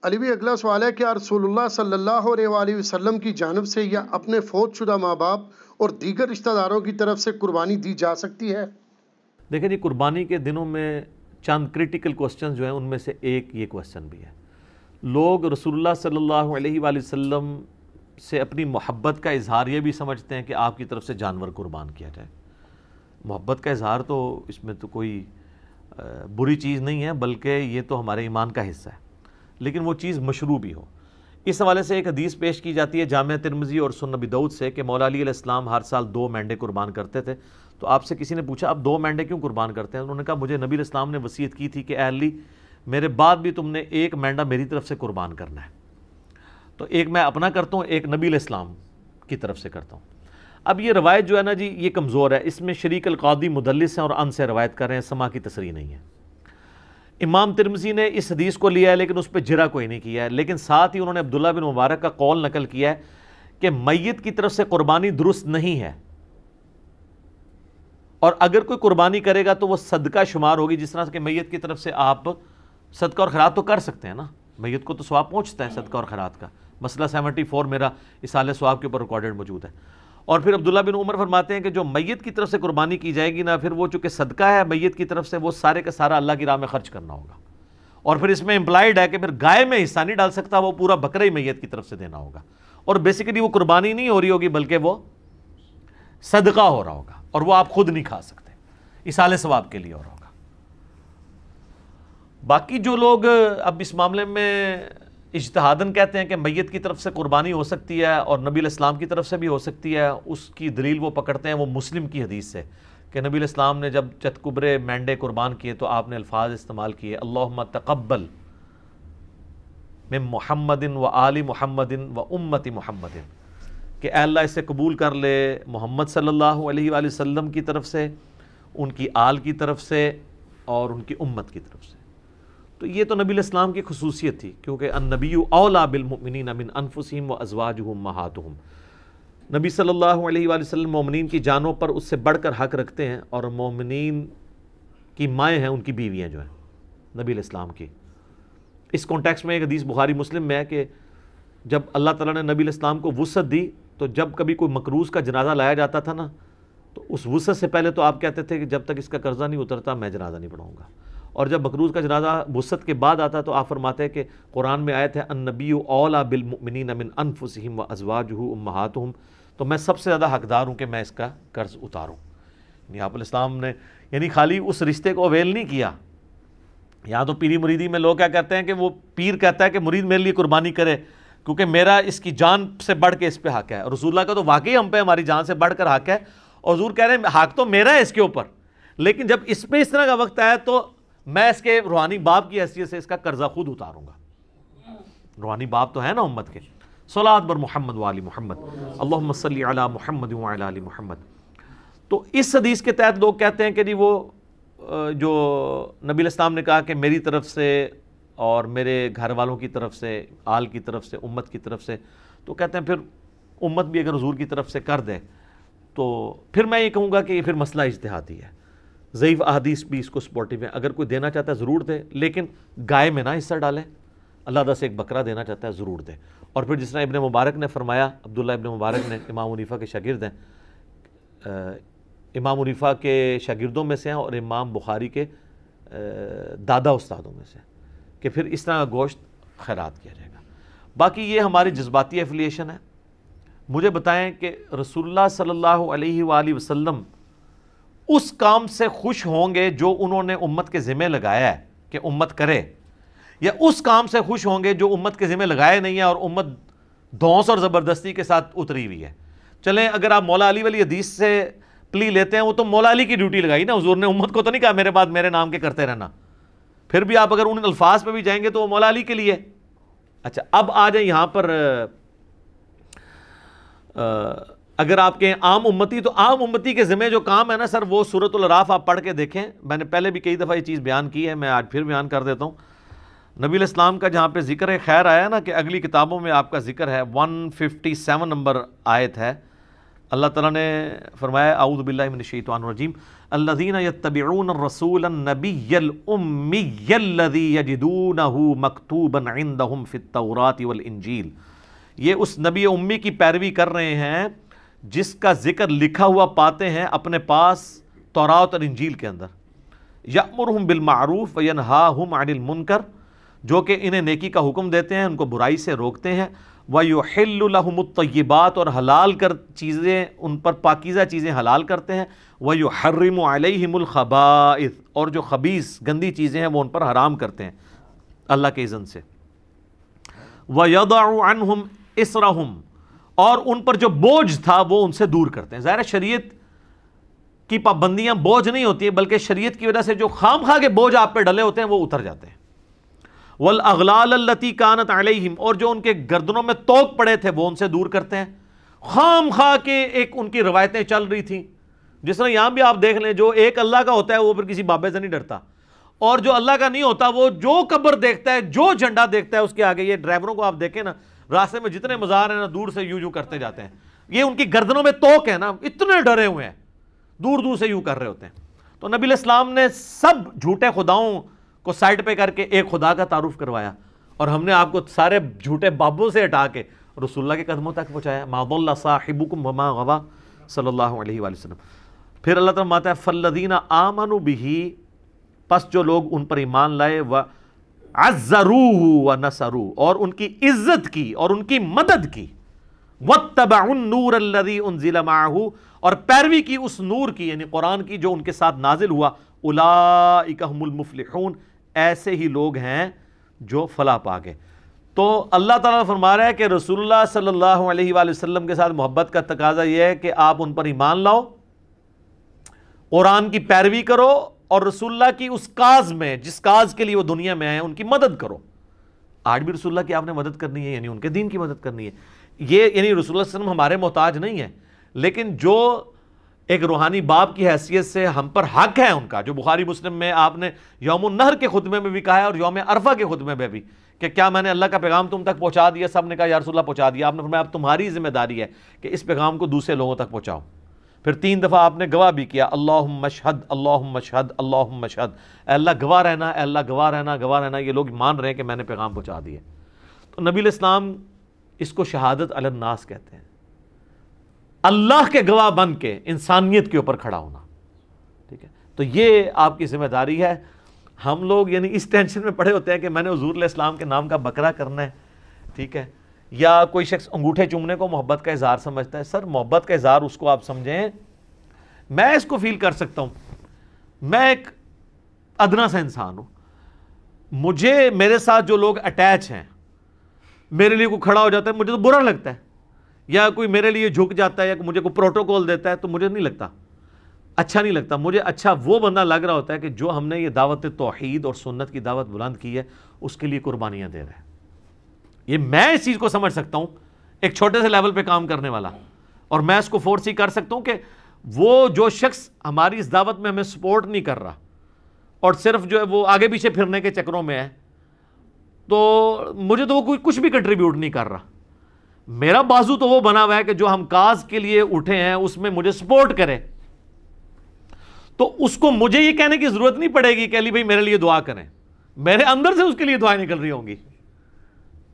علی بھی اگلا سوال ہے کہ رسول اللہ صلی اللہ علیہ وآلہ وسلم کی جانب سے یا اپنے فوت شدہ ماں باپ اور دیگر رشتہ داروں کی طرف سے قربانی دی جا سکتی ہے؟ دیکھیں جی، قربانی کے دنوں میں چند کرٹیکل کوسچنز جو ہیں ان میں سے ایک یہ کوسچن بھی ہے۔ لوگ رسول اللہ صلی اللہ علیہ وآلہ وسلم سے اپنی محبت کا اظہار یہ بھی سمجھتے ہیں کہ آپ کی طرف سے جانور قربان کیا جائے۔ محبت کا اظہار تو اس میں تو کوئی بری چیز نہیں ہے، بلکہ یہ تو ہمارے ایمان کا حصہ ہے، لیکن وہ چیز مشروع بھی ہو۔ اس حوالے سے ایک حدیث پیش کی جاتی ہے جامع ترمذی اور سنن ابی داؤد سے کہ مولا علی علیہ السلام ہر سال 2 مینڈے قربان کرتے تھے۔ تو آپ سے کسی نے پوچھا آپ 2 مینڈے کیوں قربان کرتے ہیں؟ انہوں نے کہا مجھے نبی علیہ السلام نے وصیت کی تھی کہ اے علی میرے بعد بھی تم نے 1 مینڈا میری طرف سے قربان کرنا ہے، تو ایک میں اپنا کرتا ہوں، ایک نبی علیہ السلام کی طرف سے کرتا ہوں۔ اب یہ روایت جو ہے نا جی یہ کمزور ہے، اس میں شریک القاضی مدلس ہیں اور ان سے روایت کر رہے ہیں، سما کی تصریح نہیں ہے۔ امام ترمذی نے اس حدیث کو لیا ہے لیکن اس پہ جرا کوئی نہیں کیا ہے، لیکن ساتھ ہی انہوں نے عبداللہ بن مبارک کا قول نقل کیا ہے کہ میت کی طرف سے قربانی درست نہیں ہے، اور اگر کوئی قربانی کرے گا تو وہ صدقہ شمار ہوگی، جس طرح کہ میت کی طرف سے آپ صدقہ اور خیرات تو کر سکتے ہیں نا، میت کو تو ثواب پہنچتا ہے صدقہ اور خیرات کا۔ مسئلہ 74 میرا اصالہ ثواب کے اوپر ریکارڈڈ موجود ہے۔ اور پھر عبداللہ بن عمر فرماتے ہیں کہ جو میت کی طرف سے قربانی کی جائے گی نا، پھر وہ چونکہ صدقہ ہے میت کی طرف سے، وہ سارے کا سارا اللہ کی راہ میں خرچ کرنا ہوگا، اور پھر اس میں امپلائڈ ہے کہ پھر گائے میں حصہ نہیں ڈال سکتا، وہ پورا بکرا ہی میت کی طرف سے دینا ہوگا، اور بیسیکلی وہ قربانی نہیں ہو رہی ہوگی بلکہ وہ صدقہ ہو رہا ہوگا، اور وہ آپ خود نہیں کھا سکتے، اصالہ ثواب کے لیے ہو رہا ہوگا۔ باقی جو لوگ اب اس معاملے میں اجتہاداً کہتے ہیں کہ میت کی طرف سے قربانی ہو سکتی ہے اور نبی علیہ السلام کی طرف سے بھی ہو سکتی ہے، اس کی دلیل وہ پکڑتے ہیں وہ مسلم کی حدیث سے کہ نبی علیہ السلام نے جب چتکبرے مینڈے قربان کیے تو آپ نے الفاظ استعمال کیے اللہم تقبل من محمد و آل محمد و امت محمد، کہ اے اللہ اسے قبول کر لے محمد صلی اللہ علیہ وآلہ وسلم کی طرف سے، ان کی آل کی طرف سے اور ان کی امت کی طرف سے۔ تو یہ تو نبی علیہ السلام کی خصوصیت تھی، کیونکہ النبی اولیٰ بالمؤمنین من انفسہم و ازواجہ امہاتہم، نبی صلی اللہ علیہ وآلہ وسلم مومنین کی جانوں پر اس سے بڑھ کر حق رکھتے ہیں، اور مومنین کی مائیں ہیں ان کی بیویاں جو ہیں نبی علیہ السلام کی۔ اس کانٹیکس میں ایک حدیث بخاری مسلم میں ہے کہ جب اللہ تعالیٰ نے نبی علیہ السلام کو وسعت دی تو جب کبھی کوئی مقروض کا جنازہ لایا جاتا تھا نا، تو اس وسعت سے پہلے تو آپ کہتے تھے کہ جب تک اس کا قرضہ نہیں اترتا میں جنازہ نہیں پڑھاؤں گا، اور جب مقروض کا جنازہ وسعت کے بعد آتا تو آپ فرماتے ہیں کہ قرآن میں آیت ہے النبی اولیٰ بالمؤمنین من انفسہم و ازواجہ امہاتہم، تو میں سب سے زیادہ حقدار ہوں کہ میں اس کا قرض اتاروں۔ یعنی آپ علیہ السلام نے یعنی خالی اس رشتے کو اویل نہیں کیا۔ یہاں تو پیری مریدی میں لوگ کیا کہتے ہیں کہ وہ پیر کہتا ہے کہ مرید میرے لیے قربانی کرے کیونکہ میرا اس کی جان سے بڑھ کے اس پہ حق ہے، اور رسول اللہ کا تو واقعی ہم پہ ہماری جان سے بڑھ کر حق ہے، اور حضور کہہ رہے ہیں حق تو میرا ہے اس کے اوپر، لیکن جب اس پہ اس طرح کا وقت آیا تو میں اس کے روحانی باپ کی حیثیت سے اس کا قرضہ خود اتاروں گا۔ روحانی باپ تو ہے نا امت کے۔ صلاۃ بر محمد و آل محمد، اللہم صلی علی محمد و علی آل محمد۔ تو اس حدیث کے تحت لوگ کہتے ہیں کہ جی وہ جو نبی علیہ السلام نے کہا کہ میری طرف سے اور میرے گھر والوں کی طرف سے، آل کی طرف سے، امت کی طرف سے، تو کہتے ہیں پھر امت بھی اگر حضور کی طرف سے کر دے تو پھر میں یہ کہوں گا کہ یہ پھر مسئلہ اجتہادی ہے، ضعیف احادیث بھی اس کو سپورٹیو ہے، اگر کوئی دینا چاہتا ہے ضرور دے، لیکن گائے میں نہ حصہ ڈالیں، اللہ سے ایک بکرا دینا چاہتا ہے ضرور دے۔ اور پھر جس طرح ابن مبارک نے فرمایا، عبداللہ ابن مبارک نے امام حنیفہ کے شاگرد ہیں، امام حنیفہ کے شاگردوں میں سے ہیں اور امام بخاری کے دادا استادوں میں سے، کہ پھر اس طرح کا گوشت خیرات کیا جائے گا۔ باقی یہ ہماری جذباتی ایفیلیشن ہے۔ مجھے بتائیں کہ رسول اللہ صلی اللہ علیہ وآلہ وسلم اس کام سے خوش ہوں گے جو انہوں نے امت کے ذمہ لگایا ہے کہ امت کرے، یا اس کام سے خوش ہوں گے جو امت کے ذمہ لگائے نہیں ہے اور امت دھونس اور زبردستی کے ساتھ اتری ہوئی ہے؟ چلیں اگر آپ مولا علی والی حدیث سے پلی لیتے ہیں، وہ تو مولا علی کی ڈیوٹی لگائی نا، حضور نے امت کو تو نہیں کہا میرے بعد میرے نام کے کرتے رہنا، پھر بھی آپ اگر ان الفاظ پہ بھی جائیں گے تو وہ مولا علی کے لیے۔ اچھا اب آ جائیں یہاں پر اگر آپ کے عام امتی، تو عام امتی کے ذمہ جو کام ہے نا سر، وہ سورۃ الاعراف آپ پڑھ کے دیکھیں، میں نے پہلے بھی کئی دفعہ یہ چیز بیان کی ہے، میں آج پھر بیان کر دیتا ہوں۔ نبی علیہ السلام کا جہاں پہ ذکر خیر آیا نا کہ اگلی کتابوں میں آپ کا ذکر ہے، 157 نمبر آیت ہے، اللہ تعالیٰ نے فرمایا اعوذ باللہ من الشیطان الرجیم الذین یتبعون الرسول النبی الامی الذی یجدونہ مکتوبا عندہم فی التوراۃ والانجیل، یہ اس نبی امی کی پیروی کر رہے ہیں جس کا ذکر لکھا ہوا پاتے ہیں اپنے پاس تورات اور انجیل کے اندر، یأمرہم بالمعروف وینہاہم عن المنکر، جو کہ انہیں نیکی کا حکم دیتے ہیں، ان کو برائی سے روکتے ہیں، وَيُحِلُّ لَهُمُ الطَّيِّبَاتِ، اور حلال کر چیزیں ان پر پاکیزہ چیزیں حلال کرتے ہیں، وَيُحَرِّمُ عَلَيْهِمُ الْخَبَائِث، اور جو خبیث گندی چیزیں ہیں وہ ان پر حرام کرتے ہیں اللہ کے اذن سے، وَيَضَعُ عَنْهُمْ إِسْرَهُمْ، اور ان پر جو بوجھ تھا وہ ان سے دور کرتے ہیں۔ ظاہر شریعت کی پابندیاں بوجھ نہیں ہوتی ہیں، بلکہ شریعت کی وجہ سے جو خام خواہ کے بوجھ آپ پہ ڈلے ہوتے ہیں وہ اتر جاتے ہیں۔ والاغلال التي كانت عليهم، اور جو ان کے گردنوں میں توق پڑے تھے وہ ان سے دور کرتے ہیں۔ خام خواہ کے ایک ان کی روایتیں چل رہی تھیں، جس طرح یہاں بھی آپ دیکھ لیں، جو ایک اللہ کا ہوتا ہے وہ پھر کسی بابے سے نہیں ڈرتا، اور جو اللہ کا نہیں ہوتا وہ جو قبر دیکھتا ہے، جو جھنڈا دیکھتا ہے اس کے آگے، یہ ڈرائیوروں کو آپ دیکھیں نا، راستے میں جتنے مزار ہیں نا دور سے یوں کرتے جاتے ہیں، یہ ان کی گردنوں میں توق ہے نا، اتنے ڈرے ہوئے ہیں، دور دور سے یوں کر رہے ہوتے ہیں۔ تو نبی علیہ السلام نے سب جھوٹے خداؤں کو سائڈ پہ کر کے ایک خدا کا تعارف کروایا، اور ہم نے آپ کو سارے جھوٹے بابوں سے ہٹا کے رسول اللہ کے قدموں تک پہنچایا۔ ما ضل صاحبکم وما غوی صلی اللہ علیہ وآلہ وسلم۔ پھر اللہ تعالیٰ فرماتا ہے فالذین آمنوا بہ، پس جو لوگ ان پر ایمان لائے، وعزروہ ونصروہ، اور ان کی عزت کی اور ان کی مدد کی، واتبعوا النور الذی انزل معہ، اور پیروی کی اس نور کی یعنی قرآن کی جو ان کے ساتھ نازل ہوا، اولئک هم المفلحون، ایسے ہی لوگ ہیں جو فلاح پا گئے۔ تو اللہ تعالیٰ فرما رہا ہے کہ رسول اللہ صلی اللہ علیہ وآلہ وسلم کے ساتھ محبت کا تقاضا یہ ہے کہ آپ ان پر ایمان لاؤ، قرآن کی پیروی کرو، اور رسول اللہ کی اس کاز میں جس کاز کے لیے وہ دنیا میں آئے ان کی مدد کرو۔ آج بھی رسول اللہ کی آپ نے مدد کرنی ہے، یعنی ان کے دین کی مدد کرنی ہے۔ یہ یعنی رسول اللہ صلی اللہ علیہ وسلم ہمارے محتاج نہیں ہے، لیکن جو ایک روحانی باپ کی حیثیت سے ہم پر حق ہے ان کا، جو بخاری مسلم میں آپ نے یوم النحر کے خطبے میں بھی کہا ہے اور یوم عرفہ کے خطبے میں بھی، کہ کیا میں نے اللہ کا پیغام تم تک پہنچا دیا؟ سب نے کہا یا رسول اللہ پہنچا دیا۔ آپ نے فرمایا اب تمہاری ذمہ داری ہے کہ اس پیغام کو دوسرے لوگوں تک پہنچاؤ۔ پھر 3 دفعہ آپ نے گواہ بھی کیا، اللہم اشہد اللہم اشہد اللہم اشہد، اے اللہ گواہ رہنا، اے اللہ گواہ رہنا، گواہ رہنا، یہ لوگ مان رہے ہیں کہ میں نے پیغام پہنچا دیا۔ تو نبی علیہ السلام اس کو شہادت علی الناس کہتے ہیں، اللہ کے گواہ بن کے انسانیت کے اوپر کھڑا ہونا، ٹھیک ہے؟ تو یہ آپ کی ذمہ داری ہے۔ ہم لوگ یعنی اس ٹینشن میں پڑے ہوتے ہیں کہ میں نے حضور علیہ السلام کے نام کا بکرا کرنا ہے، ٹھیک ہے؟ یا کوئی شخص انگوٹھے چومنے کو محبت کا اظہار سمجھتا ہے۔ سر محبت کا اظہار اس کو آپ سمجھیں، میں اس کو فیل کر سکتا ہوں، میں ایک ادنا سا انسان ہوں، مجھے میرے ساتھ جو لوگ اٹیچ ہیں، میرے لیے کوئی کھڑا ہو جاتا ہے مجھے تو برا لگتا ہے، یا کوئی میرے لیے جھک جاتا ہے یا مجھے کوئی پروٹوکول دیتا ہے تو مجھے نہیں لگتا، اچھا نہیں لگتا۔ مجھے اچھا وہ بندہ لگ رہا ہوتا ہے کہ جو ہم نے یہ دعوت توحید اور سنت کی دعوت بلند کی ہے اس کے لیے قربانیاں دے رہا ہے۔ یہ میں اس چیز کو سمجھ سکتا ہوں، ایک چھوٹے سے لیول پہ کام کرنے والا، اور میں اس کو فورس ہی کر سکتا ہوں کہ وہ جو شخص ہماری اس دعوت میں ہمیں سپورٹ نہیں کر رہا اور صرف جو ہے وہ آگے پیچھے پھرنے کے چکروں میں ہے، تو مجھے تو وہ کوئی کچھ بھی کنٹریبیوٹ نہیں کر رہا۔ میرا بازو تو وہ بنا ہوا ہے کہ جو ہم کاز کے لیے اٹھے ہیں اس میں مجھے سپورٹ کرے، تو اس کو مجھے یہ کہنے کی ضرورت نہیں پڑے گی کہ علی بھائی میرے لیے دعا کریں، میرے اندر سے اس کے لیے دعائیں نکل رہی ہوں گی۔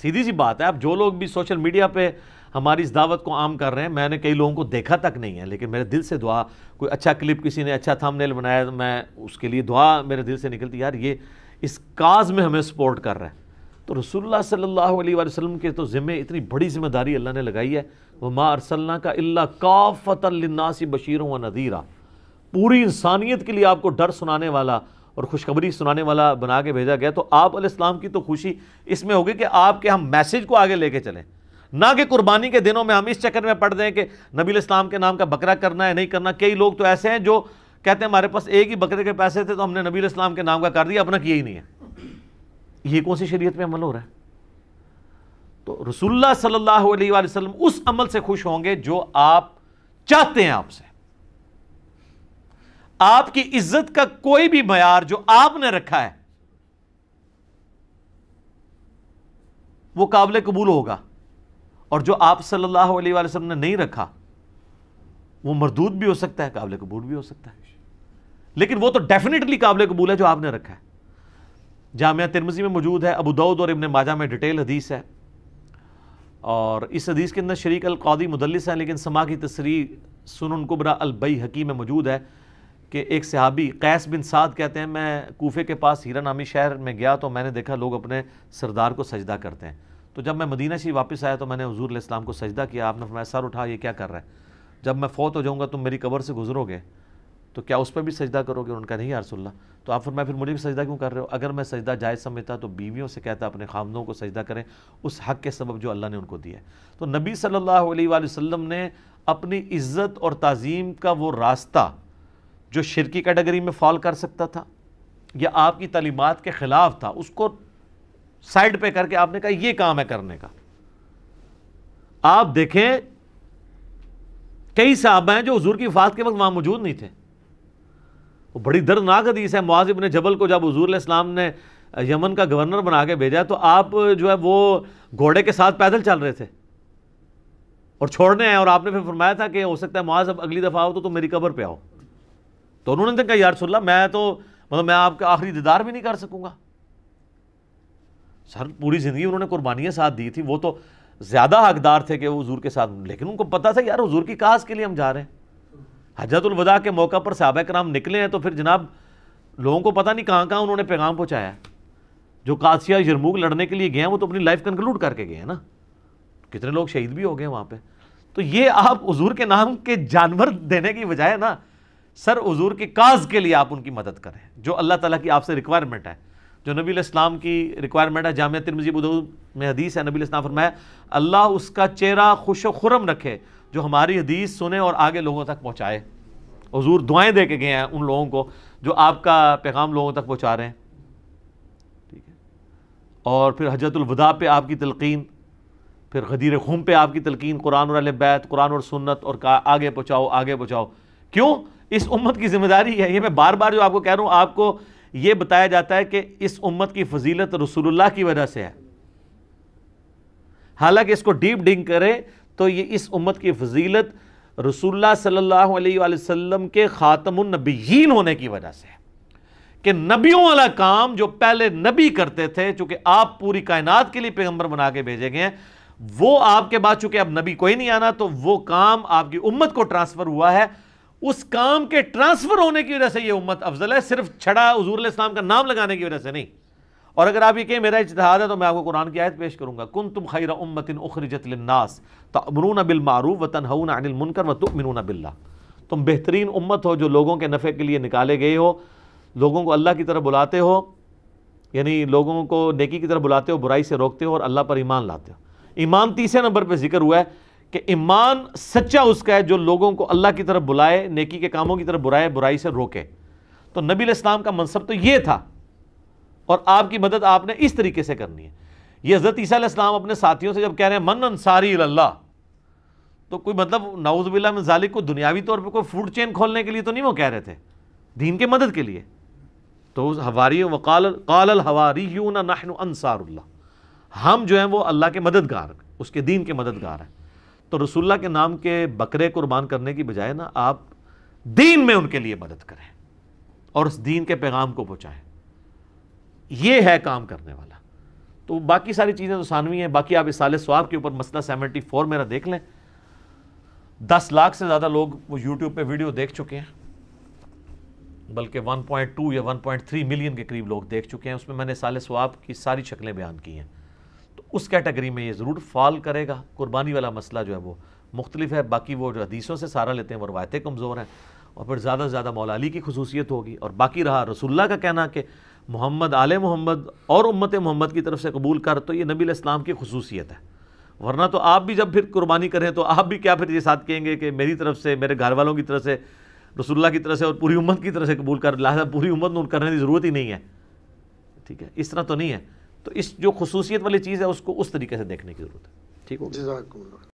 سیدھی سی بات ہے۔ اب جو لوگ بھی سوشل میڈیا پہ ہماری اس دعوت کو عام کر رہے ہیں، میں نے کئی لوگوں کو دیکھا تک نہیں ہے، لیکن میرے دل سے دعا، کوئی اچھا کلپ کسی نے اچھا تھمبنیل بنایا، میں اس کے لیے دعا میرے دل سے نکلتی، یار یہ اس کاز میں ہمیں سپورٹ کر رہا ہے۔ تو رسول اللہ صلی اللہ علیہ وآلہ وسلم کے تو ذمہ اتنی بڑی ذمہ داری اللہ نے لگائی ہے، وَمَا أَرْسَلْنَاكَ إِلَّا كَافَّةً لِلنَّاسِ بَشِيرًا وَنَذِيرًا، پوری انسانیت کے لیے آپ کو ڈر سنانے والا اور خوشخبری سنانے والا بنا کے بھیجا گیا۔ تو آپ علیہ السلام کی تو خوشی اس میں ہوگی کہ آپ کے ہم میسج کو آگے لے کے چلیں، نہ کہ قربانی کے دنوں میں ہم اس چکر میں پڑ دیں کہ نبی علیہ السلام کے نام کا بکرا کرنا ہے نہیں کرنا۔ کئی لوگ تو ایسے ہیں جو کہتے ہیں ہمارے پاس ایک ہی بکرے کے پیسے تھے تو ہم نے نبی علیہ السلام کے نام کا کر دیا، اپنا کیا ہی نہیں ہے۔ یہ کون سی شریعت میں عمل ہو رہا ہے؟ تو رسول اللہ صلی اللہ علیہ وآلہ وسلم اس عمل سے خوش ہوں گے جو آپ چاہتے ہیں آپ سے۔ آپ کی عزت کا کوئی بھی معیار جو آپ نے رکھا ہے وہ قابل قبول ہوگا، اور جو آپ صلی اللہ علیہ وآلہ وسلم نے نہیں رکھا وہ مردود بھی ہو سکتا ہے، قابل قبول بھی ہو سکتا ہے، لیکن وہ تو ڈیفینیٹلی قابل قبول ہے جو آپ نے رکھا ہے۔ جامعہ ترمذی میں موجود ہے، ابو داؤد اور ابن ماجہ میں ڈیٹیل حدیث ہے، اور اس حدیث کے اندر شریک القاضی مدلس ہے، لیکن سما کی تصریح سنن کبریٰ البیہقی میں موجود ہے کہ ایک صحابی قیس بن سعد کہتے ہیں میں کوفے کے پاس ہیرا نامی شہر میں گیا تو میں نے دیکھا لوگ اپنے سردار کو سجدہ کرتے ہیں، تو جب میں مدینہ شریف واپس آیا تو میں نے حضور علیہ السلام کو سجدہ کیا، آپ نے فرمایا سر اٹھا، یہ کیا کر رہا ہے؟ جب میں فوت ہو جاؤں گا تم میری قبر سے گزرو گے تو کیا اس پہ بھی سجدہ کرو گے؟ ان کا نہیں یا رسول اللہ۔ تو آپ فرمایا پھر مجھے بھی سجدہ کیوں کر رہے ہو؟ اگر میں سجدہ جائز سمجھتا تو بیویوں سے کہتا اپنے خامدوں کو سجدہ کریں اس حق کے سبب جو اللہ نے ان کو دیا ہے۔ تو نبی صلی اللہ علیہ وآلہ وسلم نے اپنی عزت اور تعظیم کا وہ راستہ جو شرکی کیٹیگری میں فال کر سکتا تھا یا آپ کی تعلیمات کے خلاف تھا، اس کو سائڈ پہ کر کے آپ نے کہا یہ کام ہے کرنے کا۔ آپ دیکھیں کئی صحابہ ہیں جو حضور کی وفات کے وقت وہاں موجود نہیں تھے، وہ بڑی دردناک حدیث ہے۔ معاذ بن جبل کو جب حضور علیہ السلام نے یمن کا گورنر بنا کے بھیجا تو آپ جو ہے وہ گھوڑے کے ساتھ پیدل چل رہے تھے اور چھوڑنے آئے، اور آپ نے پھر فرمایا تھا کہ ہو سکتا ہے معاذ اب اگلی دفعہ آؤ تو تم میری قبر پہ آؤ، تو انہوں نے کہا یا رسول اللہ میں تو میں آپ کا آخری دیدار بھی نہیں کر سکوں گا۔ سر پوری زندگی انہوں نے قربانیاں ساتھ دی تھی، وہ تو زیادہ حقدار تھے کہ وہ حضور کے ساتھ، لیکن ان کو پتا تھا یار حضور کی کاز کے لیے ہم جا رہے ہیں۔ حجۃ الوداع کے موقع پر صحابہ کرام نکلے ہیں تو پھر جناب لوگوں کو پتہ نہیں کہاں کہاں انہوں نے پیغام پہنچایا ہے۔ جو قادسیہ یرموک لڑنے کے لیے گئے ہیں وہ تو اپنی لائف کنکلوڈ کر کے گئے ہیں نا، کتنے لوگ شہید بھی ہو گئے وہاں پہ۔ تو یہ آپ حضور کے نام کے جانور دینے کی بجائے نا سر حضور کی کاز کے لیے آپ ان کی مدد کریں، جو اللہ تعالیٰ کی آپ سے ریکوائرمنٹ ہے، جو نبی علیہ السلام کی ریکوائرمنٹ ہے۔ جامعہ ترمذی ابو داؤد میں حدیث ہے، نبی علیہ السلام فرمایا اللہ اس کا چہرہ خوش و خرم رکھے جو ہماری حدیث سنے اور آگے لوگوں تک پہنچائے۔ حضور دعائیں دے کے گئے ہیں ان لوگوں کو جو آپ کا پیغام لوگوں تک پہنچا رہے ہیں، ٹھیک ہے۔ اور پھر حجۃ الوداع پہ آپ کی تلقین، پھر غدیر خم پہ آپ کی تلقین، قرآن اور اہل بیت، قرآن اور سنت، اور آگے پہنچاؤ آگے پہنچاؤ۔ کیوں؟ اس امت کی ذمہ داری ہے۔ یہ میں بار بار جو آپ کو کہہ رہا ہوں، آپ کو یہ بتایا جاتا ہے کہ اس امت کی فضیلت رسول اللہ کی وجہ سے ہے، حالانکہ اس کو ڈیپ ڈنگ کرے تو یہ اس امت کی فضیلت رسول اللہ صلی اللہ علیہ وآلہ وسلم کے خاتم النبیین ہونے کی وجہ سے ہے، کہ نبیوں والا کام جو پہلے نبی کرتے تھے، چونکہ آپ پوری کائنات کے لیے پیغمبر بنا کے بھیجے گئے ہیں، وہ آپ کے بعد چونکہ اب نبی کوئی نہیں آنا تو وہ کام آپ کی امت کو ٹرانسفر ہوا ہے۔ اس کام کے ٹرانسفر ہونے کی وجہ سے یہ امت افضل ہے، صرف چھڑا حضور علیہ السلام کا نام لگانے کی وجہ سے نہیں۔ اور اگر آپ یہ کہیں میرا اجتہاد ہے تو میں آپ کو قرآن کی آیت پیش کروں گا، کنتم خیر امۃ اخرجت للناس تأمرون بالمعروف وتنہون عن المنکر وتؤمنون باللہ، تم بہترین امت ہو جو لوگوں کے نفع کے لیے نکالے گئے ہو، لوگوں کو اللہ کی طرف بلاتے ہو، یعنی لوگوں کو نیکی کی طرف بلاتے ہو، برائی سے روکتے ہو، اور اللہ پر ایمان لاتے ہو۔ ایمان تیسرے نمبر پہ ذکر ہوا ہے کہ ایمان سچا اس کا ہے جو لوگوں کو اللہ کی طرف بلائے، نیکی کے کاموں کی طرف برائے، برائی سے روکے۔ تو نبی علیہ السلام کا منصب تو یہ تھا، اور آپ کی مدد آپ نے اس طریقے سے کرنی ہے۔ یہ حضرت عیسیٰ علیہ السلام اپنے ساتھیوں سے جب کہہ رہے ہیں من انصاری اللہ، تو کوئی مطلب نعوذ باللہ من ذالک کو دنیاوی طور پہ کوئی فوڈ چین کھولنے کے لیے تو نہیں وہ کہہ رہے تھے، دین کے مدد کے لیے۔ تو حواریوں قال الحواریون نحن انصار اللہ، ہم جو ہیں وہ اللہ کے مددگار، اس کے دین کے مددگار ہیں۔ تو رسول اللہ کے نام کے بکرے قربان کرنے کی بجائے نا آپ دین میں ان کے لیے مدد کریں اور اس دین کے پیغام کو پہنچائیں، یہ ہے کام کرنے والا۔ تو باقی ساری چیزیں تو ثانوی ہیں، باقی آپ اصالہ ثواب کے اوپر مسئلہ 74 میرا دیکھ لیں، 10 لاکھ سے زیادہ لوگ وہ یوٹیوب پہ ویڈیو دیکھ چکے ہیں، بلکہ 1.2 یا 1.3 ملین کے قریب لوگ دیکھ چکے ہیں۔ اس میں میں نے اصالہ ثواب کی ساری شکلیں بیان کی ہیں، تو اس کیٹیگری میں یہ ضرور فال کرے گا۔ قربانی والا مسئلہ جو ہے وہ مختلف ہے، باقی وہ جو حدیثوں سے سہارا لیتے ہیں وہ روایتیں کمزور ہیں، اور پھر زیادہ سے زیادہ مولا علی کی خصوصیت ہوگی، اور باقی رہا رسول اللہ کا کہنا کہ محمد آل محمد اور امت محمد کی طرف سے قبول کر، تو یہ نبی علیہ السلام کی خصوصیت ہے۔ ورنہ تو آپ بھی جب پھر قربانی کریں تو آپ بھی کیا پھر یہ ساتھ کہیں گے کہ میری طرف سے، میرے گھر والوں کی طرف سے، رسول اللہ کی طرف سے اور پوری امت کی طرف سے قبول کر، لہٰذا پوری امت نے کرنے کی ضرورت ہی نہیں ہے، ٹھیک ہے؟ اس طرح تو نہیں ہے۔ تو اس جو خصوصیت والی چیز ہے اس کو اس طریقے سے دیکھنے کی ضرورت ہے، ٹھیک ہو گیا؟ جزاکم اللہ۔